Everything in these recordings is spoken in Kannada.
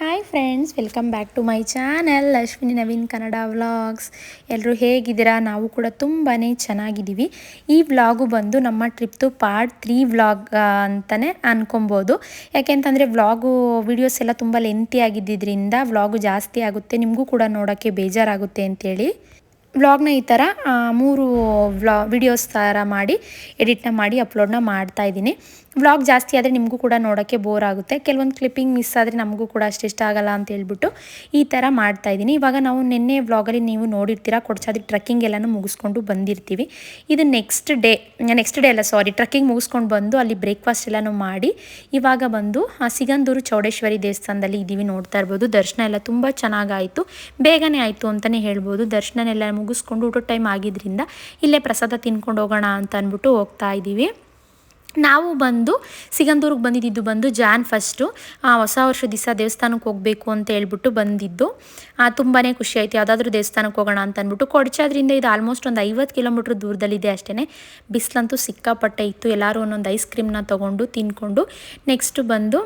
Hi friends, welcome back to my channel Ashwini Naveen Kannada vlogs. ಎಲ್ಲರೂ ಹೇಗಿದ್ದೀರಾ? ನಾವು ಕೂಡ ತುಂಬಾ ಚೆನ್ನಾಗಿದ್ದೀವಿ. ಈ ವ್ಲಾಗು ಬಂದು ನಮ್ಮ ಟ್ರಿಪ್ದು ಪಾರ್ಟ್ 3 ವ್ಲಾಗ್ ಅಂತಲೇ ಅನ್ಕೊಬೋದು. ಯಾಕೆಂತಂದರೆ ವಿಡಿಯೋಸ್ ಎಲ್ಲ ತುಂಬ ಲೆಂತಿ ಆಗಿದ್ದರಿಂದ ವ್ಲಾಗು ಜಾಸ್ತಿ ಆಗುತ್ತೆ, ನಿಮಗೂ ಕೂಡ ನೋಡೋಕ್ಕೆ ಬೇಜಾರಾಗುತ್ತೆ ಅಂತೇಳಿ ವ್ಲಾಗ್ನ ಈ ಥರ 3 ವಿಡಿಯೋಸ್ ಥರ ಮಾಡಿ ಎಡಿಟ್ನ ಮಾಡಿ ಅಪ್ಲೋಡ್ನ ಮಾಡ್ತಾಯಿದ್ದೀನಿ. ವ್ಲಾಗ್ ಜಾಸ್ತಿ ಆದರೆ ನಿಮಗೂ ಕೂಡ ನೋಡೋಕ್ಕೆ ಬೋರ್ ಆಗುತ್ತೆ, ಕೆಲವೊಂದು ಕ್ಲಿಪ್ಪಿಂಗ್ ಮಿಸ್ ಆದರೆ ನಮಗೂ ಕೂಡ ಅಷ್ಟು ಇಷ್ಟ ಆಗಲ್ಲ ಅಂತ ಹೇಳ್ಬಿಟ್ಟು ಈ ಥರ ಮಾಡ್ತಾಯಿದ್ದೀನಿ. ಇವಾಗ ನಾವು ನಿನ್ನೆ ವ್ಲಾಗಲ್ಲಿ ನೀವು ನೋಡಿರ್ತೀರ, ಕೊಡಚಾದ್ರಿ ಟ್ರಕ್ಕಿಂಗ್ ಎಲ್ಲನೂ ಮುಗಿಸ್ಕೊಂಡು ಬಂದಿರ್ತೀವಿ. ಇದು ನೆಕ್ಸ್ಟ್ ಡೇ ಅಲ್ಲ ಟ್ರಕ್ಕಿಂಗ್ ಮುಗಿಸ್ಕೊಂಡು ಬಂದು ಅಲ್ಲಿ ಬ್ರೇಕ್ಫಾಸ್ಟ್ ಎಲ್ಲನೂ ಮಾಡಿ ಇವಾಗ ಬಂದು ಸಿಗಂದೂರು ಚೌಡೇಶ್ವರಿ ದೇವಸ್ಥಾನದಲ್ಲಿ ಇದ್ದೀವಿ. ನೋಡ್ತಾ ಇರ್ಬೋದು, ದರ್ಶನ ಎಲ್ಲ ತುಂಬ ಚೆನ್ನಾಗಾಯಿತು, ಬೇಗನೆ ಆಯಿತು ಅಂತಲೇ ಹೇಳ್ಬೋದು. ದರ್ಶನ ಎಲ್ಲ ಮುಗಿಸ್ಕೊಂಡು ಊಟದ ಟೈಮ್ ಆಗಿದ್ದರಿಂದ ಇಲ್ಲೇ ಪ್ರಸಾದ ತಿನ್ಕೊಂಡು ಹೋಗೋಣ ಅಂತ ಅಂದ್ಬಿಟ್ಟು ಹೋಗ್ತಾ ಇದ್ದೀವಿ. ನಾವು ಬಂದು ಸಿಗಂದೂರಿಗೆ ಬಂದಿದ್ದು ಬಂದು ಜಾನ್ 1 ಹೊಸ ವರ್ಷ ದಿವಸ ದೇವಸ್ಥಾನಕ್ಕೆ ಹೋಗಬೇಕು ಅಂತ ಹೇಳ್ಬಿಟ್ಟು ಬಂದಿದ್ದು. ತುಂಬಾ ಖುಷಿ ಆಯಿತು, ಯಾವುದಾದ್ರೂ ದೇವಸ್ಥಾನಕ್ಕೆ ಹೋಗೋಣ ಅಂತ ಅಂದ್ಬಿಟ್ಟು. ಕೊಡಚಾದ್ರಿಂದ ಇದು ಆಲ್ಮೋಸ್ಟ್ ಒಂದು 50 ಕಿಲೋಮೀಟ್ರ್ ದೂರದಲ್ಲಿದೆ ಅಷ್ಟೇ. ಬಿಸಿಲಂತೂ ಸಿಕ್ಕಾಪಟ್ಟೆ ಇತ್ತು. ಎಲ್ಲರೂ ಒಂದೊಂದು ಐಸ್ ಕ್ರೀಮ್ನ ತೊಗೊಂಡು ತಿನ್ಕೊಂಡು ನೆಕ್ಸ್ಟ್ ಬಂದು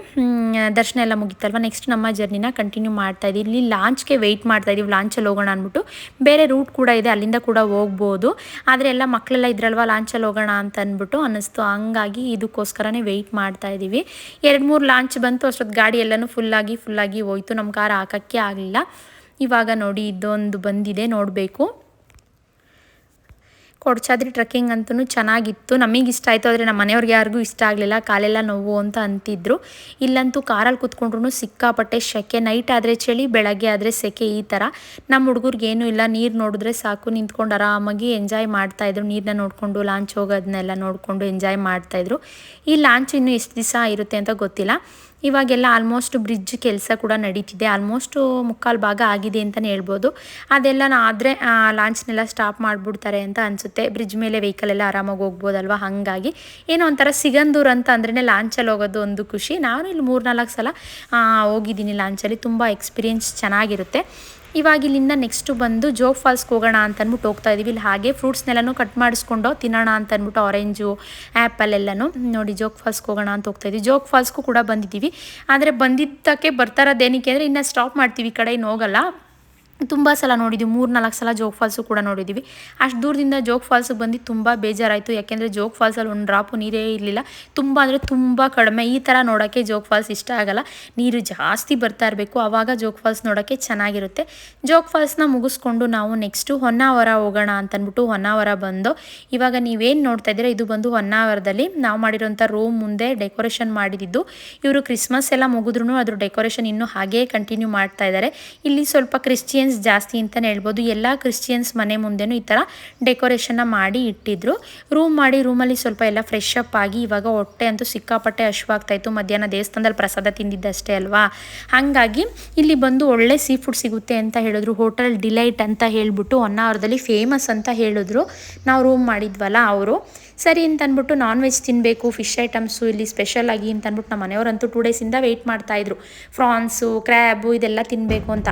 ದರ್ಶನ ಎಲ್ಲ ಮುಗಿತಲ್ವ, ನೆಕ್ಸ್ಟ್ ನಮ್ಮ ಜರ್ನಿನ ಕಂಟಿನ್ಯೂ ಮಾಡ್ತಾಯಿದ್ದೀವಿ. ಇಲ್ಲಿ ಲಾಂಚ್ಗೆ ವೆಯ್ಟ್ ಮಾಡ್ತಾಯಿದ್ದೀವಿ, ಲಾಂಚಲ್ಲಿ ಹೋಗೋಣ ಅಂದ್ಬಿಟ್ಟು. ಬೇರೆ ರೂಟ್ ಕೂಡ ಇದೆ, ಅಲ್ಲಿಂದ ಕೂಡ ಹೋಗ್ಬೋದು, ಆದರೆ ಎಲ್ಲ ಮಕ್ಕಳೆಲ್ಲ ಇದ್ರಲ್ವ, ಲಾಂಚಲ್ಲಿ ಹೋಗೋಣ ಅಂತ ಅಂದ್ಬಿಟ್ಟು ಅನ್ನಿಸ್ತು. ಹಂಗಾಗಿ ಇದಕ್ಕೋಸ್ಕರನೇ ವೆಯ್ಟ್ ಮಾಡ್ತಾ ಇದ್ದೀವಿ. 2-3 ಲಾಂಚ್ ಬಂತು, ಅಷ್ಟೊತ್ತು ಗಾಡಿ ಎಲ್ಲನೂ ಫುಲ್ಲಾಗಿ ಹೋಯಿತು, ನಮ್ಮ ಕಾರ್ ಹಾಕೋಕ್ಕೆ ಆಗಲಿಲ್ಲ. ಇವಾಗ ನೋಡಿ ಇದೊಂದು ಬಂದಿದೆ, ನೋಡಬೇಕು. ಕೊಡಚಾದ್ರಿ ಟ್ರೆಕ್ಕಿಂಗ್ ಅಂತೂ ಚೆನ್ನಾಗಿತ್ತು, ನಮಗೆ ಇಷ್ಟ ಆಯಿತು, ಆದರೆ ನಮ್ಮ ಮನೆಯವ್ರಿಗೆ ಯಾರಿಗೂ ಇಷ್ಟ ಆಗಲಿಲ್ಲ, ಕಾಲೆಲ್ಲ ನೋವು ಅಂತ ಅಂತಿದ್ರು. ಇಲ್ಲಂತೂ ಕಾರಲ್ಲಿ ಕೂತ್ಕೊಂಡ್ರು ಸಿಕ್ಕಾಪಟ್ಟೆ ಸೆಕೆ, ನೈಟ್ ಆದರೆ ಚಳಿ, ಬೆಳಗ್ಗೆ ಆದರೆ ಸೆಕೆ, ಈ ಥರ. ನಮ್ಮ ಹುಡುಗರಿಗೇನೂ ಇಲ್ಲ, ನೀರು ನೋಡಿದ್ರೆ ಸಾಕು, ನಿಂತ್ಕೊಂಡು ಆರಾಮಾಗಿ ಎಂಜಾಯ್ ಮಾಡ್ತಾಯಿದ್ರು. ನೀರನ್ನ ನೋಡಿಕೊಂಡು ಲಾಂಚ್ ಹೋಗೋದನ್ನೆಲ್ಲ ನೋಡಿಕೊಂಡು ಎಂಜಾಯ್ ಮಾಡ್ತಾಯಿದ್ರು. ಈ ಲಾಂಚ್ ಇನ್ನೂ ಎಷ್ಟು ದಿವಸ ಇರುತ್ತೆ ಅಂತ ಗೊತ್ತಿಲ್ಲ. ಇವಾಗೆಲ್ಲ ಆಲ್ಮೋಸ್ಟ್ ಬ್ರಿಡ್ಜ್ ಕೆಲಸ ಕೂಡ ನಡೀತಿದೆ, ಆಲ್ಮೋಸ್ಟು 3/4 ಭಾಗ ಆಗಿದೆ ಅಂತಲೇ ಹೇಳ್ಬೋದು. ಅದೆಲ್ಲ ಆದರೆ ಲಾಂಚ್ನೆಲ್ಲ ಸ್ಟಾಪ್ ಮಾಡಿಬಿಡ್ತಾರೆ ಅಂತ ಅನಿಸುತ್ತೆ. ಬ್ರಿಡ್ಜ್ ಮೇಲೆ ವೆಹಿಕಲ್ ಎಲ್ಲ ಆರಾಮಾಗಿ ಹೋಗ್ಬೋದಲ್ವ, ಹಾಗಾಗಿ ಏನೋ ಒಂಥರ ಸಿಗಂದೂರು ಅಂತ ಅಂದ್ರೇ ಲಾಂಚಲ್ಲಿ ಹೋಗೋದು ಒಂದು ಖುಷಿ. ನಾನು ಇಲ್ಲಿ 3-4 ಸಲ ಹೋಗಿದ್ದೀನಿ ಲಾಂಚಲ್ಲಿ, ತುಂಬ ಎಕ್ಸ್ಪೀರಿಯೆನ್ಸ್ ಚೆನ್ನಾಗಿರುತ್ತೆ. ಇವಾಗ ಇಲ್ಲಿಂದ ನೆಕ್ಸ್ಟು ಬಂದು ಜೋಗ್ ಫಾಲ್ಸ್ಗೆ ಹೋಗೋಣ ಅಂತ ಅಂದ್ಬಿಟ್ಟು ಹೋಗ್ತಾ ಇದ್ದೀವಿ. ಇಲ್ಲಿ ಹಾಗೆ ಫ್ರೂಟ್ಸ್ನೆಲ್ಲನೂ ಕಟ್ ಮಾಡಿಸ್ಕೊಂಡು ತಿನ್ನೋಣ ಅಂತ ಅಂದ್ಬಿಟ್ಟು ಆರೆಂಜು, ಆ್ಯಪಲ್ ಎಲ್ಲನೂ ನೋಡಿ ಜೋಗ್ ಫಾಲ್ಸ್ಗೆ ಹೋಗೋಣ ಅಂತ ಹೋಗ್ತಾ ಇದ್ದೀವಿ. ಜೋಗ್ ಫಾಲ್ಸ್ಗೂ ಕೂಡ ಬಂದಿದ್ದೀವಿ, ಆದರೆ ಬಂದಿದ್ದಕ್ಕೆ ಬರ್ತಾರದೇನಕ್ಕೆ ಅಂದರೆ ಇನ್ನು ಸ್ಟಾಪ್ ಮಾಡ್ತೀವಿ, ಈ ಕಡೆ ಇನ್ನು ಹೋಗಲ್ಲ. ತುಂಬ ಸಲ ನೋಡಿದ್ದೀವಿ, 3-4 ಸಲ ಜೋಗ್ ಫಾಲ್ಸು ಕೂಡ ನೋಡಿದ್ದೀವಿ. ಅಷ್ಟು ದೂರದಿಂದ ಜೋಗ್ ಫಾಲ್ಸಿಗೆ ಬಂದು ತುಂಬ ಬೇಜಾರಾಯಿತು, ಯಾಕೆಂದರೆ ಜೋಗ್ ಫಾಲ್ಸಲ್ಲಿ ಒಂದು ಡ್ರಾಪು ನೀರೇ ಇರಲಿಲ್ಲ, ತುಂಬ ಅಂದರೆ ತುಂಬ ಕಡಿಮೆ. ಈ ಥರ ನೋಡೋಕ್ಕೆ ಜೋಗ್ ಫಾಲ್ಸ್ ಇಷ್ಟ ಆಗಲ್ಲ, ನೀರು ಜಾಸ್ತಿ ಬರ್ತಾ ಇರಬೇಕು, ಆವಾಗ ಜೋಗ್ ಫಾಲ್ಸ್ ನೋಡೋಕ್ಕೆ ಚೆನ್ನಾಗಿರುತ್ತೆ. ಜೋಗ್ ಫಾಲ್ಸ್ನ ಮುಗಿಸ್ಕೊಂಡು ನಾವು ನೆಕ್ಸ್ಟು ಹೊನ್ನಾವರ ಹೋಗೋಣ ಅಂತಂದ್ಬಿಟ್ಟು ಹೊನ್ನಾವರ ಬಂದು ಇವಾಗ ನೀವೇನು ನೋಡ್ತಾ ಇದ್ದೀರಾ, ಇದು ಬಂದು ಹೊನ್ನಾವರದಲ್ಲಿ ನಾವು ಮಾಡಿರೋಂಥ ರೂಮ್ ಮುಂದೆ ಡೆಕೋರೇಷನ್ ಮಾಡಿದ್ದು. ಇವರು ಕ್ರಿಸ್ಮಸ್ ಎಲ್ಲ ಮುಗಿದ್ರೂ ಅದ್ರ ಡೆಕೋರೇಷನ್ ಇನ್ನೂ ಹಾಗೇ ಕಂಟಿನ್ಯೂ ಮಾಡ್ತಾ ಇದ್ದಾರೆ. ಇಲ್ಲಿ ಸ್ವಲ್ಪ ಕ್ರಿಶ್ಚಿಯನ್ಸ್ ಜಾಸ್ತಿ ಅಂತಲೇ ಹೇಳ್ಬೋದು, ಎಲ್ಲ ಕ್ರಿಶ್ಚಿಯನ್ಸ್ ಮನೆ ಮುಂದೆನೂ ಈ ಥರ ಡೆಕೋರೇಷನ್ನ ಮಾಡಿ ಇಟ್ಟಿದ್ರು. ರೂಮಲ್ಲಿ ಸ್ವಲ್ಪ ಎಲ್ಲ ಫ್ರೆಶ್ ಅಪ್ ಆಗಿ ಇವಾಗ ಹೊಟ್ಟೆ ಅಂತೂ ಸಿಕ್ಕಾಪಟ್ಟೆ ಹಶ್ವಾಗ್ತಾಯಿತ್ತು, ಮಧ್ಯಾಹ್ನ ದೇವಸ್ಥಾನದಲ್ಲಿ ಪ್ರಸಾದ ತಿಂದಿದ್ದಷ್ಟೇ ಅಲ್ವಾ, ಹಾಗಾಗಿ ಇಲ್ಲಿ ಬಂದು ಒಳ್ಳೆ ಸೀ ಫುಡ್ ಸಿಗುತ್ತೆ ಅಂತ ಹೇಳಿದ್ರು. ಹೋಟೆಲ್ ಡಿಲೈಟ್ ಅಂತ ಹೇಳ್ಬಿಟ್ಟು ಹೊನ್ನಾವರದಲ್ಲಿ ಫೇಮಸ್ ಅಂತ ಹೇಳಿದ್ರು. ನಾವು ರೂಮ್ ಮಾಡಿದ್ವಲ್ಲ ಅವರು, ಸರಿ ಅಂತ ಅಂದ್ಬಿಟ್ಟು ನಾನ್ ವೆಜ್ ತಿನ್ನಬೇಕು, ಫಿಶ್ ಐಟಮ್ಸು ಇಲ್ಲಿ ಸ್ಪೆಷಲ್ ಆಗಿ ಅಂತ ಅಂದ್ಬಿಟ್ಟು ನಮ್ಮ ಮನೆಯವರಂತೂ 2 ಡೇಸಿಂದ ವೆಯ್ಟ್ ಮಾಡ್ತಾಯಿದ್ರು, ಫ್ರಾನ್ಸು, ಕ್ರ್ಯಾಬು ಇದೆಲ್ಲ ತಿನ್ನಬೇಕು ಅಂತ.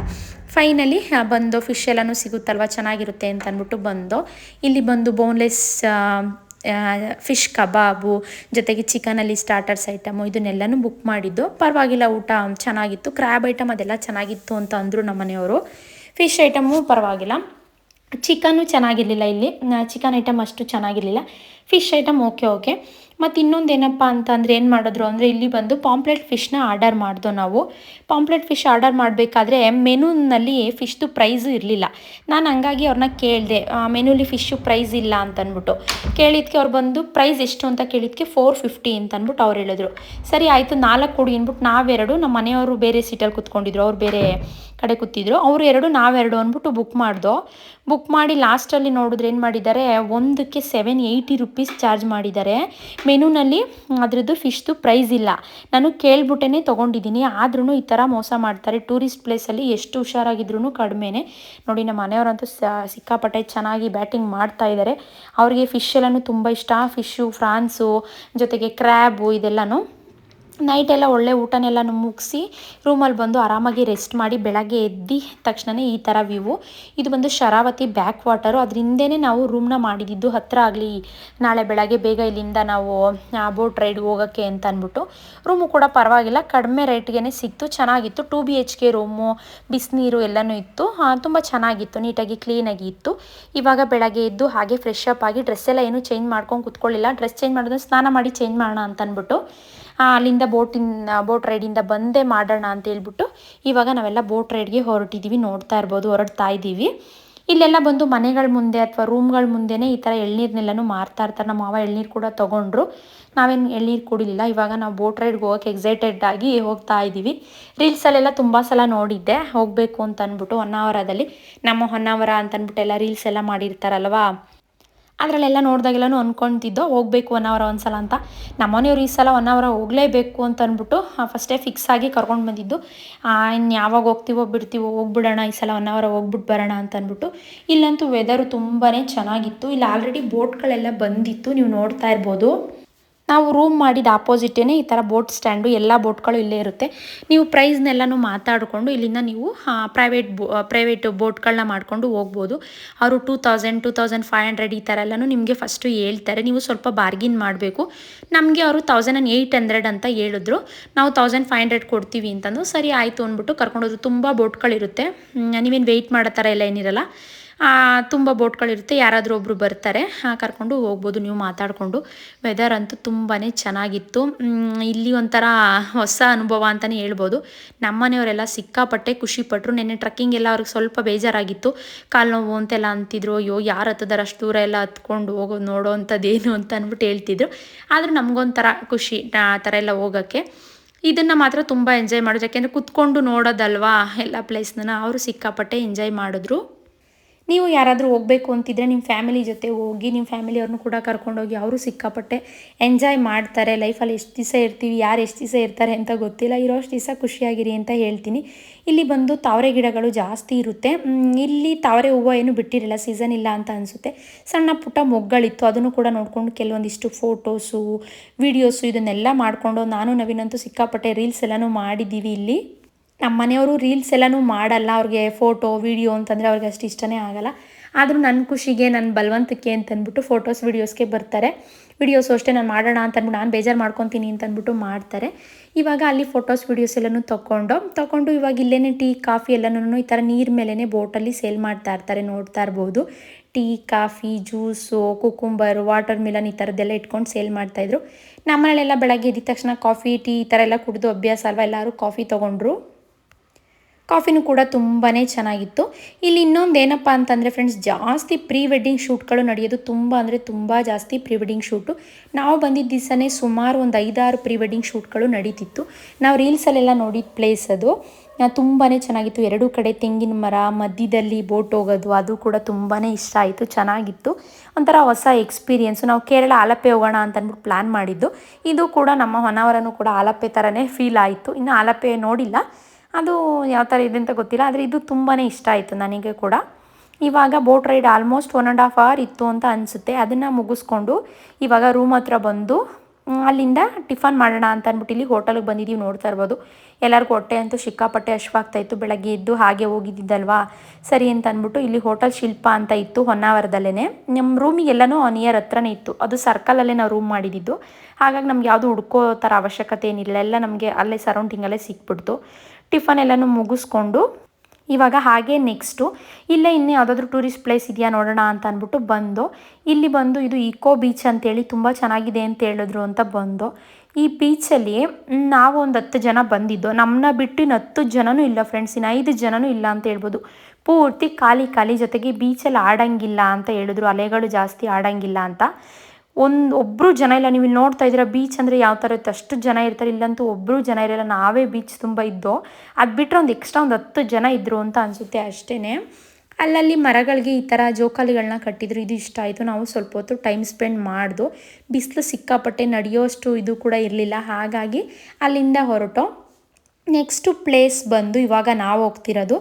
ಫೈನಲಿ ಬಂದು ಫಿಶ್ ಎಲ್ಲನೂ ಸಿಗುತ್ತಲ್ವ, ಚೆನ್ನಾಗಿರುತ್ತೆ ಅಂತ ಅಂದ್ಬಿಟ್ಟು ಬಂದು ಇಲ್ಲಿ ಬಂದು ಬೋನ್ಲೆಸ್ ಫಿಶ್ ಕಬಾಬು ಜೊತೆಗೆ ಚಿಕನಲ್ಲಿ ಸ್ಟಾರ್ಟರ್ಸ್ ಐಟಮು ಇದನ್ನೆಲ್ಲನೂ ಬುಕ್ ಮಾಡಿದ್ದು. ಪರವಾಗಿಲ್ಲ, ಊಟ ಚೆನ್ನಾಗಿತ್ತು. ಕ್ರ್ಯಾಬ್ ಐಟಮ್ ಅದೆಲ್ಲ ಚೆನ್ನಾಗಿತ್ತು ಅಂತ ಅಂದರು ನಮ್ಮ ಮನೆಯವರು. ಫಿಶ್ ಐಟಮು ಪರವಾಗಿಲ್ಲ, ಚಿಕನ್ನು ಚೆನ್ನಾಗಿರಲಿಲ್ಲ, ಇಲ್ಲಿ ಚಿಕನ್ ಐಟಮ್ ಅಷ್ಟು ಚೆನ್ನಾಗಿರಲಿಲ್ಲ, ಫಿಶ್ ಐಟಮ್ ಓಕೆ. ಮತ್ತು ಇನ್ನೊಂದು ಏನಪ್ಪ ಅಂತಂದರೆ ಏನು ಮಾಡಿದ್ರು ಅಂದರೆ ಇಲ್ಲಿ ಬಂದು ಪಾಂಪ್ಲೆಟ್ ಫಿಶ್ನ ಆರ್ಡರ್ ಮಾಡಿದೋ ನಾವು. ಪಾಂಪ್ಲೆಟ್ ಫಿಶ್ ಆರ್ಡರ್ ಮಾಡಬೇಕಾದ್ರೆ ಮೆನುನಲ್ಲಿ ಫಿಶ್ದು ಪ್ರೈಸು ಇರಲಿಲ್ಲ. ನಾನು ಹಂಗಾಗಿ ಅವ್ರನ್ನ ಕೇಳಿದೆ, ಮೆನುಲಿ ಫಿಶ್ಶು ಪ್ರೈಸ್ ಇಲ್ಲ ಅಂತಂದ್ಬಿಟ್ಟು. ಕೇಳಿದ್ದಕ್ಕೆ ಅವ್ರು ಬಂದು ಪ್ರೈಸ್ ಎಷ್ಟು ಅಂತ ಕೇಳಿದ್ದಕ್ಕೆ 450 ಅಂತ ಅಂದ್ಬಿಟ್ಟು ಅವ್ರು ಹೇಳಿದ್ರು. ಸರಿ ಆಯಿತು, 4 ಕೊಡಿ ಅಂದ್ಬಿಟ್ಟು ನಾವೆರಡು, ನಮ್ಮ ಮನೆಯವರು ಬೇರೆ ಸೀಟಲ್ಲಿ ಕೂತ್ಕೊಂಡಿದ್ರು, ಅವ್ರು ಬೇರೆ ಕಡೆ ಕೂತಿದ್ರು, ಅವರು 2 ನಾವೆರಡು ಅಂದ್ಬಿಟ್ಟು ಬುಕ್ ಮಾಡಿ ಲಾಸ್ಟಲ್ಲಿ ನೋಡಿದ್ರೆ ಏನು ಮಾಡಿದ್ದಾರೆ, ಒಂದಕ್ಕೆ 780 ರೂಪೀಸ್ ಚಾರ್ಜ್ ಮಾಡಿದ್ದಾರೆ. ಮೆನುನಲ್ಲಿ ಅದ್ರದ್ದು ಫಿಶ್ದು ಪ್ರೈಸ್ ಇಲ್ಲ. ನಾನು ಕೇಳ್ಬಿಟ್ಟೇ ತೊಗೊಂಡಿದ್ದೀನಿ, ಆದ್ರೂ ಈ ಥರ ಮೋಸ ಮಾಡ್ತಾರೆ. ಟೂರಿಸ್ಟ್ ಪ್ಲೇಸಲ್ಲಿ ಎಷ್ಟು ಹುಷಾರಾಗಿದ್ರೂ ಕಡಿಮೆನೇ. ನೋಡಿ ನಮ್ಮ ಮನೆಯವರಂತೂ ಸಿಕ್ಕಾಪಟ್ಟೆ ಚೆನ್ನಾಗಿ ಬ್ಯಾಟಿಂಗ್ ಮಾಡ್ತಾ ಇದ್ದಾರೆ. ಅವ್ರಿಗೆ ಫಿಶ್ ಎಲ್ಲನೂ ತುಂಬ ಇಷ್ಟ, ಫಿಶ್ಶು, ಫ್ರಾನ್ಸು ಜೊತೆಗೆ ಕ್ರ್ಯಾಬು ಇದೆಲ್ಲನೂ. ನೈಟೆಲ್ಲ ಒಳ್ಳೆ ಊಟನೆಲ್ಲ ಮುಗಿಸಿ ರೂಮಲ್ಲಿ ಬಂದು ಆರಾಮಾಗಿ ರೆಸ್ಟ್ ಮಾಡಿ ಬೆಳಗ್ಗೆ ಎದ್ದ ತಕ್ಷಣವೇ ಈ ಥರ ವ್ಯೂ. ಇದು ಬಂದು ಶರಾವತಿ ಬ್ಯಾಕ್ ವಾಟರು. ಅದ್ರ ಹಿಂದೆನೇ ನಾವು ರೂಮ್ನ ಮಾಡಿದ್ದು, ಹತ್ತಿರ ಆಗಲಿ ನಾಳೆ ಬೆಳಗ್ಗೆ ಬೇಗ ಇಲ್ಲಿಂದ ನಾವು ಬೋಟ್ ರೈಡ್ ಹೋಗೋಕ್ಕೆ ಅಂತ ಅಂದ್ಬಿಟ್ಟು. ರೂಮು ಕೂಡ ಪರವಾಗಿಲ್ಲ, ಕಡಿಮೆ ರೇಟ್ಗೆ ಸಿಕ್ತು, ಚೆನ್ನಾಗಿತ್ತು. 2 BHK ರೂಮು, ಬಿಸಿನೀರು ಎಲ್ಲನೂ ಇತ್ತು, ತುಂಬ ಚೆನ್ನಾಗಿತ್ತು, ನೀಟಾಗಿ ಕ್ಲೀನಾಗಿ ಇತ್ತು. ಇವಾಗ ಬೆಳಗ್ಗೆ ಎದ್ದು ಹಾಗೆ ಫ್ರೆಶ್ ಅಪ್ ಆಗಿ ಡ್ರೆಸ್ ಎಲ್ಲ ಏನೂ ಚೇಂಜ್ ಮಾಡ್ಕೊಂಡು ಕುತ್ಕೊಳ್ಳಿಲ್ಲ. ಡ್ರೆಸ್ ಚೇಂಜ್ ಮಾಡಿದ್ರೆ ಸ್ನಾನ ಮಾಡಿ ಚೇಂಜ್ ಮಾಡೋಣ ಅಂತ ಅಂದ್ಬಿಟ್ಟು ಅಲ್ಲಿಂದ ಬೋಟ್ ರೈಡಿಂದ ಬಂದೇ ಮಾಡೋಣ ಅಂತ ಹೇಳ್ಬಿಟ್ಟು ಇವಾಗ ನಾವೆಲ್ಲ ಬೋಟ್ ರೈಡ್ಗೆ ಹೊರಟಿದ್ದೀವಿ. ನೋಡ್ತಾ ಇರ್ಬೋದು, ಹೊರಡ್ತಾ ಇದ್ದೀವಿ. ಇಲ್ಲೆಲ್ಲ ಬಂದು ಮನೆಗಳ ಮುಂದೆ ಅಥವಾ ರೂಮ್ಗಳ ಮುಂದೆನೇ ಈ ಥರ ಎಳ್ನೀರನ್ನೆಲ್ಲನೂ ಮಾರ್ತಾ ಇರ್ತಾರೆ. ನಮ್ಮ ಮಾವ ಎಳ್ನೀರು ಕೂಡ ತೊಗೊಂಡ್ರು. ನಾವೇನು ಎಳ್ನೀರು ಕುಡಿಲಿಲ್ಲ. ಇವಾಗ ನಾವು ಬೋಟ್ ರೈಡ್ಗೆ ಹೋಗೋಕ್ಕೆ ಎಕ್ಸೈಟೆಡ್ ಆಗಿ ಹೋಗ್ತಾ ಇದ್ದೀವಿ. ರೀಲ್ಸಲ್ಲೆಲ್ಲ ತುಂಬ ಸಲ ನೋಡಿದ್ದೆ ಹೋಗಬೇಕು ಅಂತ ಅಂದ್ಬಿಟ್ಟು. ಹೊನ್ನಾವರದಲ್ಲಿ ನಮ್ಮ ಹೊನ್ನಾವರ ಅಂತ ಅಂದ್ಬಿಟ್ಟು ಎಲ್ಲ ರೀಲ್ಸ್ ಎಲ್ಲ ಮಾಡಿರ್ತಾರಲ್ವಾ, ಅದರಲ್ಲೆಲ್ಲ ನೋಡಿದಾಗೆಲ್ಲನೂ ಅಂದ್ಕೊತಿದ್ದೋ ಹೋಗಬೇಕು 1 ಅವರ್ ಒಂದ್ಸಲ ಅಂತ. ನಮ್ಮನೆಯವ್ರು ಈ ಸಲ 1 ಅವರ್ ಹೋಗಲೇಬೇಕು ಅಂತ ಅಂದ್ಬಿಟ್ಟು ಫಸ್ಟೇ ಫಿಕ್ಸ್ ಆಗಿ ಕರ್ಕೊಂಡು ಬಂದಿದ್ದು. ಇನ್ನು ಯಾವಾಗ ಹೋಗ್ತೀವೋ ಬಿಡ್ತೀವೋ, ಹೋಗ್ಬಿಡೋಣ ಈ ಸಲ 1 ಅವರ್ ಹೋಗ್ಬಿಟ್ಟು ಬರೋಣ ಅಂತ ಅಂದ್ಬಿಟ್ಟು. ಇಲ್ಲಂತೂ ವೆದರು ತುಂಬಾ ಚೆನ್ನಾಗಿತ್ತು. ಇಲ್ಲಿ ಆಲ್ರೆಡಿ ಬೋಟ್ಗಳೆಲ್ಲ ಬಂದಿತ್ತು, ನೀವು ನೋಡ್ತಾ ಇರ್ಬೋದು. ನಾವು ರೂಮ್ ಮಾಡಿದ ಆಪೋಸಿಟೇ ಈ ಥರ ಬೋಟ್ ಸ್ಟ್ಯಾಂಡು, ಎಲ್ಲ ಬೋಟ್ಗಳು ಇಲ್ಲೇ ಇರುತ್ತೆ. ನೀವು ಪ್ರೈಸ್ನೆಲ್ಲನೂ ಮಾತಾಡಿಕೊಂಡು ಇಲ್ಲಿಂದ ನೀವು ಪ್ರೈವೇಟ್ ಬೋಟ್ಗಳನ್ನ ಮಾಡಿಕೊಂಡು ಹೋಗ್ಬೋದು. ಅವರು 2000, 2500 ಈ ಥರ ಎಲ್ಲನೂ ನಿಮಗೆ ಫಸ್ಟು ಹೇಳ್ತಾರೆ. ನೀವು ಸ್ವಲ್ಪ ಬಾರ್ಗಿನ್ ಮಾಡಬೇಕು. ನಮಗೆ ಅವರು 1800 ಅಂತ ಹೇಳಿದ್ರು. ನಾವು 1500 ಕೊಡ್ತೀವಿ ಅಂತಂದು ಸರಿ ಆಯಿತು ಅಂದ್ಬಿಟ್ಟು ಕರ್ಕೊಂಡೋದ್ರು. ತುಂಬ ಬೋಟ್ಗಳಿರುತ್ತೆ, ನೀವೇನು ವೆಯ್ಟ್ ಮಾಡೋ ಥರ ಎಲ್ಲ ಏನಿರಲ್ಲ, ತುಂಬ ಬೋಟ್ಗಳಿರುತ್ತೆ. ಯಾರಾದರೂ ಒಬ್ಬರು ಬರ್ತಾರೆ, ಕರ್ಕೊಂಡು ಹೋಗ್ಬೋದು ನೀವು ಮಾತಾಡಿಕೊಂಡು. ವೆದರ್ ಅಂತೂ ತುಂಬಾ ಚೆನ್ನಾಗಿತ್ತು. ಇಲ್ಲಿ ಒಂಥರ ಹೊಸ ಅನುಭವ ಅಂತಲೇ ಹೇಳ್ಬೋದು. ನಮ್ಮನೆಯವರೆಲ್ಲ ಸಿಕ್ಕಾಪಟ್ಟೆ ಖುಷಿಪಟ್ಟರು. ನೆನ್ನೆ ಟ್ರಕ್ಕಿಂಗ್ ಎಲ್ಲ ಅವ್ರಿಗೆ ಸ್ವಲ್ಪ ಬೇಜಾರಾಗಿತ್ತು, ಕಾಲು ನೋವು ಅಂತೆಲ್ಲ ಅಂತಿದ್ರು. ಅಯ್ಯೋ ಯಾರು ಹತ್ತದಾರ ಅಷ್ಟು ದೂರ ಎಲ್ಲ ಹತ್ಕೊಂಡು ಹೋಗೋದು ನೋಡೋ ಅಂಥದ್ದೇನು ಅಂತ ಅಂದ್ಬಿಟ್ಟು ಹೇಳ್ತಿದ್ರು. ಆದರೂ ನಮಗೊಂಥರ ಖುಷಿ ಆ ಥರ ಎಲ್ಲ ಹೋಗೋಕ್ಕೆ. ಇದನ್ನು ಮಾತ್ರ ತುಂಬ ಎಂಜಾಯ್ ಮಾಡಿದ್ರು, ಯಾಕೆಂದರೆ ಕುತ್ಕೊಂಡು ನೋಡೋದಲ್ವಾ ಎಲ್ಲ ಪ್ಲೇಸ್ನ. ಅವರು ಸಿಕ್ಕಾಪಟ್ಟೆ ಎಂಜಾಯ್ ಮಾಡಿದ್ರು. ನೀವು ಯಾರಾದರೂ ಹೋಗಬೇಕು ಅಂತಿದ್ರೆ ನಿಮ್ಮ ಫ್ಯಾಮಿಲಿ ಜೊತೆ ಹೋಗಿ, ನಿಮ್ಮ ಫ್ಯಾಮಿಲಿಯವ್ರನ್ನೂ ಕೂಡ ಕರ್ಕೊಂಡೋಗಿ. ಅವರು ಸಿಕ್ಕಾಪಟ್ಟೆ ಎಂಜಾಯ್ ಮಾಡ್ತಾರೆ. ಲೈಫಲ್ಲಿ ಎಷ್ಟು ದಿವಸ ಇರ್ತೀವಿ, ಯಾರು ಎಷ್ಟು ದಿವಸ ಇರ್ತಾರೆ ಅಂತ ಗೊತ್ತಿಲ್ಲ, ಇರೋಷ್ಟು ದಿವಸ ಖುಷಿಯಾಗಿರಿ ಅಂತ ಹೇಳ್ತೀನಿ. ಇಲ್ಲಿ ಬಂದು ತಾವರೆ ಗಿಡಗಳು ಜಾಸ್ತಿ ಇರುತ್ತೆ. ಇಲ್ಲಿ ತಾವರೆ ಹೂವು ಏನು ಬಿಟ್ಟಿರಲಿಲ್ಲ, ಸೀಸನ್ ಇಲ್ಲ ಅಂತ ಅನಿಸುತ್ತೆ. ಸಣ್ಣ ಪುಟ್ಟ ಮೊಗ್ಗಳಿತ್ತು, ಅದನ್ನು ಕೂಡ ನೋಡಿಕೊಂಡು ಕೆಲವೊಂದಿಷ್ಟು ಫೋಟೋಸು, ವೀಡಿಯೋಸು ಇದನ್ನೆಲ್ಲ ಮಾಡಿಕೊಂಡು ನಾನು ನವೀನಂತೂ ಸಿಕ್ಕಾಪಟ್ಟೆ ರೀಲ್ಸ್ ಎಲ್ಲನೂ ಮಾಡಿದ್ದೀವಿ ಇಲ್ಲಿ. ನಮ್ಮ ಮನೆಯವರು ರೀಲ್ಸ್ ಎಲ್ಲನೂ ಮಾಡಲ್ಲ, ಅವ್ರಿಗೆ ಫೋಟೋ ವೀಡಿಯೋ ಅಂತಂದರೆ ಅವ್ರಿಗೆ ಅಷ್ಟು ಇಷ್ಟನೇ ಆಗಲ್ಲ. ಆದರೂ ನನ್ನ ಖುಷಿಗೆ, ನನ್ನ ಬಲವಂತಕ್ಕೆ ಅಂತಂದ್ಬಿಟ್ಟು ಫೋಟೋಸ್ ವೀಡಿಯೋಸ್ಗೆ ಬರ್ತಾರೆ. ವೀಡಿಯೋಸು ಅಷ್ಟೇ ನಾನು ಮಾಡೋಣ ಅಂತಂದ್ಬಿಟ್ಟು ನಾನು ಬೇಜಾರು ಮಾಡ್ಕೊತೀನಿ ಅಂತಂದ್ಬಿಟ್ಟು ಮಾಡ್ತಾರೆ. ಇವಾಗ ಅಲ್ಲಿ ಫೋಟೋಸ್ ವೀಡಿಯೋಸ್ ಎಲ್ಲನೂ ತೊಗೊಂಡು ಇವಾಗ ಇಲ್ಲೇ ಟೀ ಕಾಫಿ ಎಲ್ಲನೂ ಈ ಥರ ನೀರು ಮೇಲೇ ಬೋಟಲ್ಲಿ ಸೇಲ್ ಮಾಡ್ತಾ ಇರ್ತಾರೆ, ನೋಡ್ತಾ ಇರ್ಬೋದು. Tea, coffee, juice, cucumber, water Milan ಈ ಥರದ್ದೆಲ್ಲ ಇಟ್ಕೊಂಡು ಸೇಲ್ ಮಾಡ್ತಾಯಿದ್ರು. ನಮ್ಮನೆಯಲ್ಲೆಲ್ಲ ಬೆಳಗ್ಗೆ ಎದ್ದ ತಕ್ಷಣ ಕಾಫಿ, ಟೀ ಈ ಥರ ಎಲ್ಲ ಕುಡಿದು ಅಭ್ಯಾಸ ಅಲ್ವಾ, ಎಲ್ಲರೂ ಕಾಫಿ ತೊಗೊಂಡ್ರು. ಕಾಫಿನೂ ಕೂಡ ತುಂಬಾ ಚೆನ್ನಾಗಿತ್ತು. ಇಲ್ಲಿ ಇನ್ನೊಂದು ಏನಪ್ಪ ಅಂತಂದರೆ ಫ್ರೆಂಡ್ಸ್, ಜಾಸ್ತಿ ಪ್ರೀ ವೆಡ್ಡಿಂಗ್ ಶೂಟ್ಗಳು ನಡೆಯೋದು, ತುಂಬ ಅಂದರೆ ತುಂಬ ಜಾಸ್ತಿ ಪ್ರೀ ವೆಡ್ಡಿಂಗ್ ಶೂಟು. ನಾವು ಬಂದಿದ್ದ ದಿವಸನೇ ಸುಮಾರು ಒಂದು 5-6 ಪ್ರೀ ವೆಡ್ಡಿಂಗ್ ಶೂಟ್ಗಳು ನಡೀತಿತ್ತು. ನಾವು ರೀಲ್ಸಲ್ಲೆಲ್ಲ ನೋಡಿದ ಪ್ಲೇಸ್ ಅದು. ತುಂಬಾ ಚೆನ್ನಾಗಿತ್ತು. 2 ಕಡೆ ತೆಂಗಿನ ಮರ, ಮಧ್ಯದಲ್ಲಿ ಬೋಟ್ ಹೋಗೋದು, ಅದು ಕೂಡ ತುಂಬಾ ಇಷ್ಟ ಆಯಿತು, ಚೆನ್ನಾಗಿತ್ತು. ಒಂಥರ ಹೊಸ ಎಕ್ಸ್ಪೀರಿಯೆನ್ಸು. ನಾವು ಕೇರಳ ಆಲಪ್ಪೆ ಹೋಗೋಣ ಅಂತ ಅಂದ್ಬಿಟ್ಟು ಪ್ಲ್ಯಾನ್ ಮಾಡಿದ್ದು. ಇದು ಕೂಡ ನಮ್ಮ ಹೊನ್ನಾವರನೂ ಕೂಡ ಆಲಪ್ಪೆ ಥರನೇ ಫೀಲ್ ಆಯಿತು. ಇನ್ನು ಆಲಪ್ಪೆ ನೋಡಿಲ್ಲ, ಅದು ಯಾವ ಥರ ಇದೆ ಅಂತ ಗೊತ್ತಿಲ್ಲ, ಆದರೆ ಇದು ತುಂಬಾ ಇಷ್ಟ ಆಯಿತು ನನಗೆ ಕೂಡ. ಇವಾಗ ಬೋಟ್ ರೈಡ್ ಆಲ್ಮೋಸ್ಟ್ 1.5 ಅವರ್ ಇತ್ತು ಅಂತ ಅನಿಸುತ್ತೆ. ಅದನ್ನು ಮುಗಿಸ್ಕೊಂಡು ಇವಾಗ ರೂಮ್ ಹತ್ರ ಬಂದು ಅಲ್ಲಿಂದ ಟಿಫನ್ ಮಾಡೋಣ ಅಂತ ಅಂದ್ಬಿಟ್ಟು ಇಲ್ಲಿ ಹೋಟೆಲ್ಗೆ ಬಂದಿದ್ದೀವಿ. ನೋಡ್ತಾ ಇರ್ಬೋದು, ಎಲ್ಲರಿಗೂ ಹೊಟ್ಟೆ ಅಂತೂ ಸಿಕ್ಕಾಪಟ್ಟೆ ಹಶ್ವಾಗ್ತಾಯಿತ್ತು. ಬೆಳಗ್ಗೆ ಎದ್ದು ಹಾಗೆ ಹೋಗಿದ್ದಿದ್ದಲ್ವಾ, ಸರಿ ಅಂತ ಅಂದ್ಬಿಟ್ಟು ಇಲ್ಲಿ ಹೋಟೆಲ್ ಶಿಲ್ಪ ಅಂತ ಇತ್ತು ಹೊನ್ನಾವರದಲ್ಲೇ. ನಮ್ಮ ರೂಮಿಗೆಲ್ಲನೂ ನಿಯರ್ ಹತ್ರನೇ ಇತ್ತು, ಅದು ಸರ್ಕಲಲ್ಲೇ ನಾವು ರೂಮ್ ಮಾಡಿದ್ದು. ಹಾಗಾಗಿ ನಮ್ಗೆ ಯಾವುದು ಹುಡ್ಕೋ ಥರ ಅವಶ್ಯಕತೆ ಏನಿಲ್ಲ, ಎಲ್ಲ ನಮಗೆ ಅಲ್ಲೇ ಸರೌಂಡಿಂಗಲ್ಲೇ ಸಿಕ್ಬಿಡ್ತು. ಟಿಫನ್ ಎಲ್ಲನೂ ಮುಗಿಸ್ಕೊಂಡು ಇವಾಗ ಹಾಗೆ ನೆಕ್ಸ್ಟು ಇಲ್ಲೇ ಇನ್ನೂ ಯಾವುದಾದ್ರೂ ಟೂರಿಸ್ಟ್ ಪ್ಲೇಸ್ ಇದೆಯಾ ನೋಡೋಣ ಅಂತ ಅಂದ್ಬಿಟ್ಟು ಬಂದು ಇಲ್ಲಿ ಬಂದು ಇದು ಇಕೋ ಬೀಚ್ ಅಂತೇಳಿ ತುಂಬ ಚೆನ್ನಾಗಿದೆ ಅಂತ ಹೇಳಿದ್ರು ಅಂತ ಬಂದು. ಈ ಬೀಚಲ್ಲಿ ನಾವು ಒಂದು 10 ಜನ ಬಂದಿದ್ದು, ನಮ್ಮನ್ನ ಬಿಟ್ಟು ಇನ್ನು 10 ಜನನೂ ಇಲ್ಲ ಫ್ರೆಂಡ್ಸ್, ಇನ್ನು 5 ಜನನೂ ಇಲ್ಲ ಅಂತ ಹೇಳ್ಬೋದು. ಪೂರ್ತಿ ಖಾಲಿ ಜೊತೆಗೆ ಬೀಚಲ್ಲಿ ಆಡೋಂಗಿಲ್ಲ ಅಂತ ಹೇಳಿದ್ರು, ಅಲೆಗಳು ಜಾಸ್ತಿ ಆಡೋಂಗಿಲ್ಲ ಅಂತ. ಒಬ್ಬರು ಜನ ಇಲ್ಲ. ನೀವು ಇಲ್ಲಿ ನೋಡ್ತಾ ಇದ್ದೀರಾ ಬೀಚ್ ಅಂದರೆ ಯಾವ ಥರ ಇರುತ್ತೆ, ಅಷ್ಟು ಜನ ಇರ್ತಾರೆ. ಇಲ್ಲಂತೂ ಒಬ್ಬರು ಜನ ಇರಲ್ಲ, ನಾವೇ ಬೀಚ್ ತುಂಬ ಇದ್ದೋ. ಅದು ಬಿಟ್ಟರೆ ಒಂದು ಎಕ್ಸ್ಟ್ರಾ ಒಂದು 10 ಜನ ಇದ್ದರು ಅಂತ ಅನಿಸುತ್ತೆ ಅಷ್ಟೇ. ಅಲ್ಲಲ್ಲಿ ಮರಗಳಿಗೆ ಈ ಥರ ಜೋಕಾಲಿಗಳನ್ನ ಕಟ್ಟಿದ್ರು, ಇದು ಇಷ್ಟ ಆಯಿತು. ನಾವು ಸ್ವಲ್ಪ ಹೊತ್ತು ಟೈಮ್ ಸ್ಪೆಂಡ್ ಮಾಡ್ದು. ಬಿಸಿಲು ಸಿಕ್ಕಾಪಟ್ಟೆ, ನಡೆಯೋಷ್ಟು ಇದು ಕೂಡ ಇರಲಿಲ್ಲ, ಹಾಗಾಗಿ ಅಲ್ಲಿಂದ ಹೊರಟು ನೆಕ್ಸ್ಟು ಪ್ಲೇಸ್ ಬಂದು ಇವಾಗ ನಾವು ಹೋಗ್ತಿರೋದು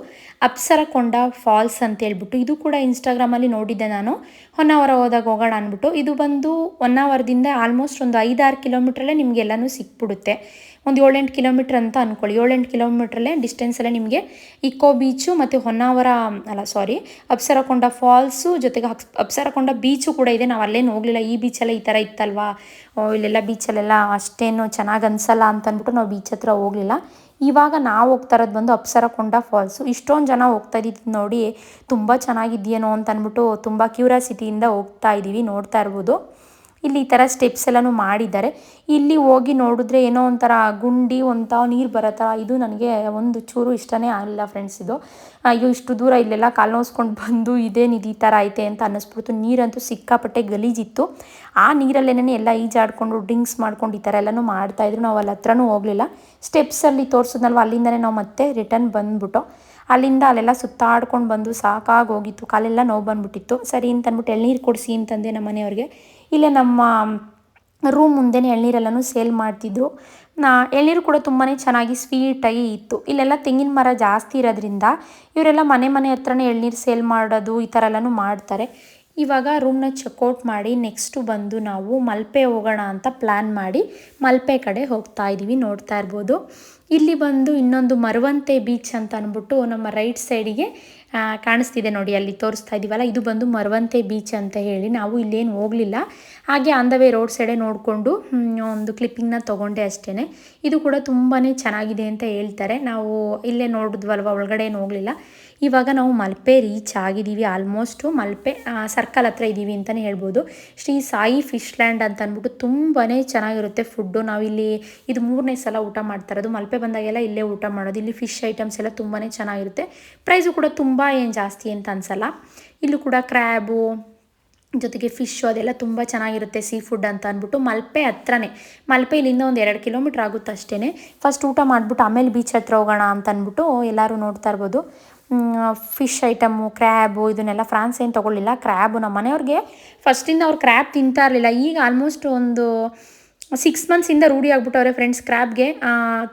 ಅಪ್ಸರಕೊಂಡ ಫಾಲ್ಸ್ ಅಂತ ಹೇಳ್ಬಿಟ್ಟು. ಇದು ಕೂಡ ಇನ್ಸ್ಟಾಗ್ರಾಮಲ್ಲಿ ನೋಡಿದ್ದೆ ನಾನು, ಹೊನ್ನಾವರ ಹೋದಾಗ ಹೋಗೋಣ ಅಂದ್ಬಿಟ್ಟು. ಇದು ಬಂದು ಹೊನ್ನಾವರದಿಂದ ಆಲ್ಮೋಸ್ಟ್ ಒಂದು 5-6 ಕಿಲೋಮೀಟ್ರಲ್ಲೇ ನಿಮಗೆಲ್ಲನೂ ಸಿಕ್ಬಿಡುತ್ತೆ. ಒಂದು 7-8 ಕಿಲೋಮೀಟ್ರ್ ಅಂತ ಅಂದ್ಕೊಳ್ಳಿ. 7-8 ಕಿಲೋಮೀಟ್ರಲ್ಲೇ ಡಿಸ್ಟೆನ್ಸಲ್ಲೇ ನಿಮಗೆ ಇಕೋ ಬೀಚು ಮತ್ತು ಅಪ್ಸರಕೊಂಡ ಫಾಲ್ಸು ಜೊತೆಗೆ ಅಪ್ಸರಕೊಂಡ ಬೀಚು ಕೂಡ ಇದೆ. ನಾವು ಅಲ್ಲೇನು ಹೋಗಲಿಲ್ಲ, ಈ ಬೀಚಲ್ಲೇ ಈ ಥರ ಇತ್ತಲ್ವಾ, ಇಲ್ಲೆಲ್ಲ ಬೀಚಲ್ಲೆಲ್ಲ ಅಷ್ಟೇನು ಚೆನ್ನಾಗಿ ಅನಿಸಲ್ಲ ಅಂತ ಅಂದ್ಬಿಟ್ಟು ನಾವು ಬೀಚ್ ಹತ್ರ ಹೋಗಲಿಲ್ಲ. ಇವಾಗ ನಾವು ಹೋಗ್ತಾ ಇರೋದು ಬಂದು ಅಪ್ಸರಕೊಂಡ ಫಾಲ್ಸು. ಇಷ್ಟೊಂದು ಜನ ಹೋಗ್ತಾ ಇದ್ದಿದ್ದು ನೋಡಿ ತುಂಬ ಚೆನ್ನಾಗಿದೆಯೇನೋ ಅಂತ ಅಂದ್ಬಿಟ್ಟು ತುಂಬ ಕ್ಯೂರಿಯಾಸಿಟಿಯಿಂದ ಹೋಗ್ತಾ ಇದ್ದೀವಿ. ನೋಡ್ತಾ ಇರ್ಬೋದು ಇಲ್ಲಿ ಈ ಥರ ಸ್ಟೆಪ್ಸ್ ಎಲ್ಲನೂ ಮಾಡಿದ್ದಾರೆ. ಇಲ್ಲಿ ಹೋಗಿ ನೋಡಿದ್ರೆ ಏನೋ ಒಂಥರ ಗುಂಡಿ ನೀರು ಬರೋ ಇದು ನನಗೆ ಒಂದು ಚೂರು ಇಷ್ಟನೇ ಆಗಲಿಲ್ಲ ಫ್ರೆಂಡ್ಸ್. ಇದು ಅಯ್ಯೋ ಇಷ್ಟು ದೂರ ಇಲ್ಲೆಲ್ಲ ಕಾಲು ನೋಸ್ಕೊಂಡು ಬಂದು ಇದೇನಿದು ಈ ಥರ ಐತೆ ಅಂತ ಅನ್ನಿಸ್ಬಿಡ್ತು. ನೀರಂತೂ ಸಿಕ್ಕಾಪಟ್ಟೆ ಗಲೀಜಿತ್ತು. ಆ ನೀರಲ್ಲೇನೇ ಎಲ್ಲ ಈಜಾಡ್ಕೊಂಡು ಡ್ರಿಂಕ್ಸ್ ಮಾಡ್ಕೊಂಡು ಈ ಥರ ಎಲ್ಲನೂ ಮಾಡ್ತಾಯಿದ್ರು. ನಾವು ಅಲ್ಲಿ ಹತ್ರನೂ ಹೋಗಲಿಲ್ಲ. ಸ್ಟೆಪ್ಸಲ್ಲಿ ತೋರಿಸಿದ್ನಲ್ವ, ಅಲ್ಲಿಂದನೇ ನಾವು ಮತ್ತೆ ರಿಟರ್ನ್ ಬಂದ್ಬಿಟ್ಟು ಅಲ್ಲೆಲ್ಲ ಸುತ್ತಾಡ್ಕೊಂಡು ಬಂದು ಸಾಕಾಗಿ ಹೋಗಿತ್ತು, ಕಾಲೆಲ್ಲ ನೋವು ಬಂದುಬಿಟ್ಟಿತ್ತು. ಸರಿ ಅಂತ ಅಂದ್ಬಿಟ್ಟು ಎಳ್ನೀರು ಕೊಡಿಸಿ ಅಂತಂದೆ ನಮ್ಮ ಮನೆಯವ್ರಿಗೆ. ಇಲ್ಲೇ ನಮ್ಮ ರೂಮ್ ಮುಂದೆನೇ ಎಳ್ನೀರೆಲ್ಲನೂ ಸೇಲ್ ಮಾಡ್ತಿದ್ರು. ಎಳ್ನೀರು ಕೂಡ ತುಂಬಾ ಚೆನ್ನಾಗಿ ಸ್ವೀಟಾಗಿ ಇತ್ತು. ಇಲ್ಲೆಲ್ಲ ತೆಂಗಿನ ಮರ ಜಾಸ್ತಿ ಇರೋದ್ರಿಂದ ಇವರೆಲ್ಲ ಮನೆ ಹತ್ರನೇ ಎಳ್ನೀರು ಸೇಲ್ ಮಾಡೋದು ಈ ಥರ ಎಲ್ಲನೂ ಮಾಡ್ತಾರೆ. ಇವಾಗ ರೂಮ್ನ ಚೆಕ್ಔಟ್ ಮಾಡಿ ನೆಕ್ಸ್ಟು ಬಂದು ನಾವು ಮಲ್ಪೆ ಹೋಗೋಣ ಅಂತ ಪ್ಲ್ಯಾನ್ ಮಾಡಿ ಮಲ್ಪೆ ಕಡೆ ಹೋಗ್ತಾ ಇದ್ದೀವಿ. ನೋಡ್ತಾ ಇರ್ಬೋದು ಇಲ್ಲಿ ಬಂದು ಇನ್ನೊಂದು ಮರವಂತೆ ಬೀಚ್ ಅಂತ ಅಂದ್ಬಿಟ್ಟು ನಮ್ಮ ರೈಟ್ ಸೈಡಿಗೆ ಕಾಣಿಸ್ತಿದೆ ನೋಡಿ, ಅಲ್ಲಿ ತೋರಿಸ್ತಾ ಇದ್ದೀವಲ್ಲ, ಇದು ಬಂದು ಮರವಂತೆ ಬೀಚ್ ಅಂತ ಹೇಳಿ. ನಾವು ಇಲ್ಲೇನು ಹೋಗಲಿಲ್ಲ, ಹಾಗೆ ಆನ್ ದ ವೇ ರೋಡ್ ಸೈಡೇ ನೋಡಿಕೊಂಡು ಒಂದು ಕ್ಲಿಪ್ಪಿಂಗ್ನ ತೊಗೊಂಡೆ ಅಷ್ಟೇ. ಇದು ಕೂಡ ತುಂಬಾ ಚೆನ್ನಾಗಿದೆ ಅಂತ ಹೇಳ್ತಾರೆ. ನಾವು ಇಲ್ಲೇ ನೋಡಿದ್ವಲ್ವ, ಒಳಗಡೆ ಏನು ಹೋಗಲಿಲ್ಲ. ಇವಾಗ ನಾವು ಮಲ್ಪೆ ರೀಚ್ ಆಗಿದ್ದೀವಿ. ಆಲ್ಮೋಸ್ಟು ಮಲ್ಪೆ ಸರ್ಕಲ್ ಹತ್ರ ಇದ್ದೀವಿ ಅಂತಲೇ ಹೇಳ್ಬೋದು. ಶ್ರೀ ಸಾಯಿ ಫಿಶ್ ಲ್ಯಾಂಡ್ ಅಂತ ಅಂದ್ಬಿಟ್ಟು ತುಂಬಾ ಚೆನ್ನಾಗಿರುತ್ತೆ ಫುಡ್ಡು. ನಾವಿಲ್ಲಿ ಇದು 3ನೇ ಸಲ ಊಟ ಮಾಡ್ತಾ ಇರೋದು. ಮಲ್ಪೆ ಬಂದಾಗೆಲ್ಲ ಇಲ್ಲೇ ಊಟ ಮಾಡೋದು. ಇಲ್ಲಿ ಫಿಶ್ ಐಟಮ್ಸ್ ಎಲ್ಲ ತುಂಬಾ ಚೆನ್ನಾಗಿರುತ್ತೆ. ಪ್ರೈಸು ಕೂಡ ತುಂಬ ಏನು ಜಾಸ್ತಿ ಅಂತ ಅನಿಸಲ್ಲ. ಇಲ್ಲೂ ಕೂಡ ಕ್ರ್ಯಾಬು ಜೊತೆಗೆ ಫಿಶ್ಶು ಅದೆಲ್ಲ ತುಂಬ ಚೆನ್ನಾಗಿರುತ್ತೆ, ಸೀ ಫುಡ್ ಅಂತ ಅಂದ್ಬಿಟ್ಟು. ಮಲ್ಪೆ ಹತ್ರನೇ, ಮಲ್ಪೆ ಇಲ್ಲಿಂದ ಒಂದು 2 ಕಿಲೋಮೀಟ್ರ್ ಆಗುತ್ತೆ ಅಷ್ಟೇ. ಫಸ್ಟ್ ಊಟ ಮಾಡಿಬಿಟ್ಟು ಆಮೇಲೆ ಬೀಚ್ ಹತ್ರ ಹೋಗೋಣ ಅಂತ ಅಂದ್ಬಿಟ್ಟು ಎಲ್ಲರೂ ನೋಡ್ತಾ ಇರ್ಬೋದು. ಫಿಶ್ ಐಟಮು ಕ್ರ್ಯಾಬು ಇದನ್ನೆಲ್ಲ ಫ್ರಾನ್ಸ್ ಏನು ತೊಗೊಳ್ಳಿಲ್ಲ. ಕ್ರ್ಯಾಬು ನಮ್ಮ ಮನೆಯವ್ರಿಗೆ ಫಸ್ಟಿಂದ ಅವ್ರು ಕ್ರ್ಯಾಬ್ ತಿಂತಾ ಇರಲಿಲ್ಲ. ಈಗ ಆಲ್ಮೋಸ್ಟ್ ಒಂದು 6 ಮಂತ್ಸಿಂದ ರೂಢಿ ಆಗ್ಬಿಟ್ಟವ್ರೆ ಫ್ರೆಂಡ್ಸ್ ಕ್ರ್ಯಾಬ್ಗೆ.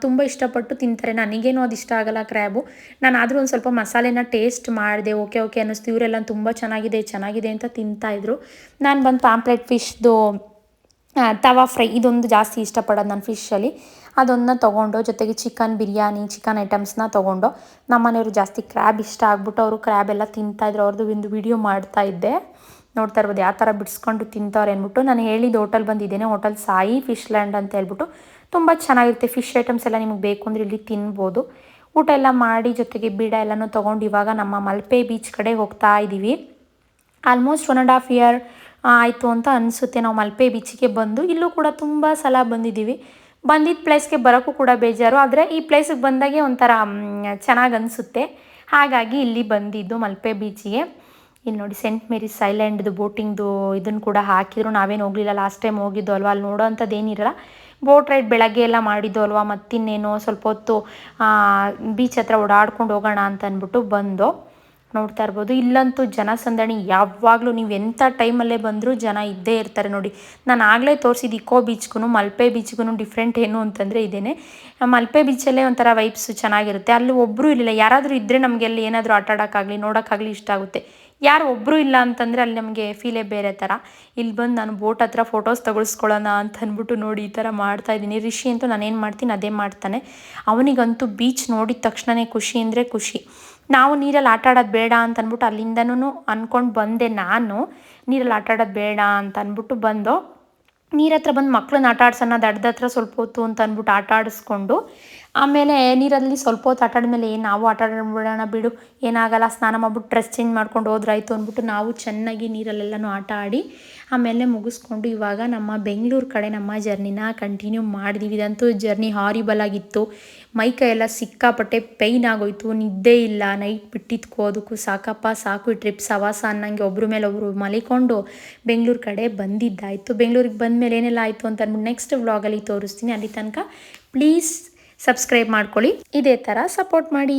ತುಂಬ ಇಷ್ಟಪಟ್ಟು ತಿಂತಾರೆ. ನನಗೇನೋ ಅದು ಇಷ್ಟ ಆಗಲ್ಲ ಕ್ರ್ಯಾಬು. ನಾನು ಆದರೂ ಒಂದು ಸ್ವಲ್ಪ ಮಸಾಲೆನ ಟೇಸ್ಟ್ ಮಾಡಿದೆ, ಓಕೆ ಅನ್ನಿಸ್ತು. ಇವರೆಲ್ಲ ತುಂಬ ಚೆನ್ನಾಗಿದೆ ಅಂತ ತಿಂತಾಯಿದ್ರು. ನಾನು ಬಂದು ಪಾಂಪ್ಲೆಟ್ ಫಿಶ್ದು ತವಾ ಫ್ರೈ ಇದೊಂದು ಜಾಸ್ತಿ ಇಷ್ಟಪಡೋದು ನಾನು ಫಿಶಲ್ಲಿ. ಅದೊಂದನ್ನ ತೊಗೊಂಡು ಜೊತೆಗೆ ಚಿಕನ್ ಬಿರಿಯಾನಿ, ಚಿಕನ್ ಐಟಮ್ಸ್ನ ತೊಗೊಂಡು ನಮ್ಮ ಮನೆಯವರು ಜಾಸ್ತಿ ಕ್ರ್ಯಾಬ್ ಇಷ್ಟ ಆಗ್ಬಿಟ್ಟು ಅವರು ಕ್ರ್ಯಾಬ್ ಎಲ್ಲ ತಿಂತಾಯಿದ್ರು. ಅವ್ರದ್ದು ಒಂದು ವಿಡಿಯೋ ಮಾಡ್ತಾಯಿದ್ದೆ, ನೋಡ್ತಾ ಇರ್ಬೋದು ಯಾವ ಥರ ಬಿಡಿಸ್ಕೊಂಡು ತಿಂತವ್ರೆ ಅಂದ್ಬಿಟ್ಟು. ನಾನು ಹೇಳಿದ ಹೋಟೆಲ್ ಬಂದಿದ್ದೇನೆ, ಹೋಟೆಲ್ ಸಾಯಿ ಫಿಶ್ ಲ್ಯಾಂಡ್ ಅಂತ ಹೇಳ್ಬಿಟ್ಟು. ತುಂಬ ಚೆನ್ನಾಗಿರುತ್ತೆ. ಫಿಶ್ ಐಟಮ್ಸ್ ಎಲ್ಲ ನಿಮಗೆ ಬೇಕು ಅಂದರೆ ಇಲ್ಲಿ ತಿನ್ಬೋದು. ಊಟ ಎಲ್ಲ ಮಾಡಿ ಜೊತೆಗೆ ಬೀಡ ಎಲ್ಲನೂ ತೊಗೊಂಡು ಇವಾಗ ನಮ್ಮ ಮಲ್ಪೆ ಬೀಚ್ ಕಡೆ ಹೋಗ್ತಾ ಇದ್ದೀವಿ. ಆಲ್ಮೋಸ್ಟ್ 1.5 ಇಯರ್ ಆಯಿತು ಅಂತ ಅನಿಸುತ್ತೆ ನಾವು ಮಲ್ಪೆ ಬೀಚಿಗೆ ಬಂದು. ಇಲ್ಲೂ ಕೂಡ ತುಂಬ ಸಲ ಬಂದಿದ್ದೀವಿ. ಬಂದಿದ್ದ ಪ್ಲೇಸ್ಗೆ ಬರೋಕ್ಕೂ ಕೂಡ ಬೇಜಾರು, ಆದರೆ ಈ ಪ್ಲೇಸಿಗೆ ಬಂದಾಗೆ ಒಂಥರ ಚೆನ್ನಾಗಿ ಅನಿಸುತ್ತೆ. ಹಾಗಾಗಿ ಇಲ್ಲಿ ಬಂದಿದ್ದು ಮಲ್ಪೆ ಬೀಚಿಗೆ. ಇಲ್ಲಿ ನೋಡಿ ಸೆಂಟ್ ಮೇರಿಸ್ ಐಲ್ಯಾಂಡ್ದು ಬೋಟಿಂಗ್ದು ಇದನ್ನು ಕೂಡ ಹಾಕಿದ್ರು. ನಾವೇನು ಹೋಗಲಿಲ್ಲ, ಲಾಸ್ಟ್ ಟೈಮ್ ಹೋಗಿದ್ದು ಅಲ್ವಾ, ಅಲ್ಲಿ ನೋಡೋ ಅಂಥದ್ದು ಏನಿರಲ್ಲ. ಬೋಟ್ ರೈಡ್ ಬೆಳಗ್ಗೆ ಎಲ್ಲ ಮಾಡಿದ್ದು ಅಲ್ವಾ, ಮತ್ತಿನ್ನೇನು ಸ್ವಲ್ಪ ಹೊತ್ತು ಬೀಚ್ ಹತ್ರ ಓಡಾಡ್ಕೊಂಡು ಹೋಗೋಣ ಅಂತ ಅಂದ್ಬಿಟ್ಟು ಬಂದು. ನೋಡ್ತಾ ಇರ್ಬೋದು ಇಲ್ಲಂತೂ ಜನಸಂದಣಿ ಯಾವಾಗಲೂ ನೀವು ಎಂಥ ಟೈಮಲ್ಲೇ ಬಂದರೂ ಜನ ಇದ್ದೇ ಇರ್ತಾರೆ ನೋಡಿ. ನಾನು ಆಗಲೇ ತೋರಿಸಿದ್ದು ಇಕೋ ಬೀಚ್ಗೂ ಮಲ್ಪೆ ಬೀಚ್ಗೂ ಡಿಫ್ರೆಂಟ್ ಏನು ಅಂತಂದರೆ ಇದೇನೆ. ಮಲ್ಪೆ ಬೀಚಲ್ಲೇ ಒಂಥರ ವೈಬ್ಸ್ ಚೆನ್ನಾಗಿರುತ್ತೆ. ಅಲ್ಲಿ ಒಬ್ಬರು ಇರಲಿಲ್ಲ, ಯಾರಾದರೂ ಇದ್ದರೆ ನಮಗೆ ಅಲ್ಲಿ ಏನಾದರೂ ಆಟ ಆಡೋಕ್ಕಾಗಲಿ ನೋಡೋಕ್ಕಾಗಲಿ ಇಷ್ಟ ಆಗುತ್ತೆ. ಯಾರು ಒಬ್ಬರು ಇಲ್ಲ ಅಂತಂದರೆ ಅಲ್ಲಿ ನಮಗೆ ಫೀಲೇ ಬೇರೆ ಥರ. ಇಲ್ಲಿ ಬಂದು ನಾನು ಬೋಟ್ ಹತ್ರ ಫೋಟೋಸ್ ತಗೊಳಿಸ್ಕೊಳ್ಳೋಣ ಅಂತ ಅಂದ್ಬಿಟ್ಟು ನೋಡಿ ಈ ಥರ ಮಾಡ್ತಾಯಿದ್ದೀನಿ. ರಿಷಿ ಅಂತೂ ನಾನೇನು ಮಾಡ್ತೀನಿ ಅದೇ ಮಾಡ್ತಾನೆ. ಅವನಿಗಂತೂ ಬೀಚ್ ನೋಡಿದ ತಕ್ಷಣವೇ ಖುಷಿ ಅಂದರೆ ಖುಷಿ. ನಾವು ನೀರಲ್ಲಿ ಆಟ ಆಡೋದು ಬೇಡ ಅಂತ ಅಂದ್ಬಿಟ್ಟು ಅಲ್ಲಿಂದನೂ ಅಂದ್ಕೊಂಡು ಬಂದೆ. ನಾನು ನೀರಲ್ಲಿ ಆಟ ಆಡೋದು ಬೇಡ ಅಂತ ಅಂದ್ಬಿಟ್ಟು ಬಂದು ನೀರ ಹತ್ರ ಬಂದು ಮಕ್ಕಳನ್ನ ಆಟ ಆಡ್ಸೋಣ ದಡ್ಡ ಹತ್ರ ಸ್ವಲ್ಪ ಹೊತ್ತು ಅಂತ ಅಂದ್ಬಿಟ್ಟು ಆಟ ಆಡಿಸ್ಕೊಂಡು ಆಮೇಲೆ ನೀರಲ್ಲಿ ಸ್ವಲ್ಪ ಹೊತ್ತು ಆಟ ಆಡಿದ್ಮೇಲೆ ನಾವು ಆಟ ಆಡ್ಬಿಡೋಣ ಬಿಡು, ಏನಾಗಲ್ಲ, ಸ್ನಾನ ಮಾಡ್ಬಿಟ್ಟು ಡ್ರೆಸ್ ಚೇಂಜ್ ಮಾಡ್ಕೊಂಡು ಹೋದ್ರಾಯ್ತು ಅಂದ್ಬಿಟ್ಟು ನಾವು ಚೆನ್ನಾಗಿ ನೀರಲ್ಲೆಲ್ಲನೂ ಆಟ ಆಡಿ ಆಮೇಲೆ ಮುಗಿಸ್ಕೊಂಡು ಇವಾಗ ನಮ್ಮ ಬೆಂಗಳೂರು ಕಡೆ ನಮ್ಮ ಜರ್ನಿನ ಕಂಟಿನ್ಯೂ ಮಾಡಿದ್ವಿ. ಇದಂತೂ ಜರ್ನಿ ಹಾರಿಬಲ್ ಆಗಿತ್ತು. ಮೈಕೈ ಎಲ್ಲ ಸಿಕ್ಕಾಪಟ್ಟೆ ಪೈನ್ ಆಗೋಯ್ತು, ನಿದ್ದೆ ಇಲ್ಲ, ನೈಟ್ ಬಿಟ್ಟಿದ್ಕೋದಕ್ಕೂ ಸಾಕು ಈ ಟ್ರಿಪ್ ಸವಾಸ ಅನ್ನಂಗೆ ಒಬ್ಬರ ಮೇಲೆ ಒಬ್ಬರು ಮಲಿಕೊಂಡು ಬೆಂಗಳೂರು ಕಡೆ ಬಂದಿದ್ದಾಯಿತು. ಬೆಂಗಳೂರಿಗೆ ಬಂದಮೇಲೆ ಏನೆಲ್ಲ ಆಯಿತು ಅಂತ ಅಂದ್ಬಿಟ್ಟು ನೆಕ್ಸ್ಟ್ ವ್ಲಾಗಲ್ಲಿ ತೋರಿಸ್ತೀನಿ. ಅಲ್ಲಿ ತನಕ ಪ್ಲೀಸ್ ಸಬ್ಸ್ಕ್ರೈಬ್ ಮಾಡ್ಕೊಳ್ಳಿ, ಇದೇ ಥರ ಸಪೋರ್ಟ್ ಮಾಡಿ.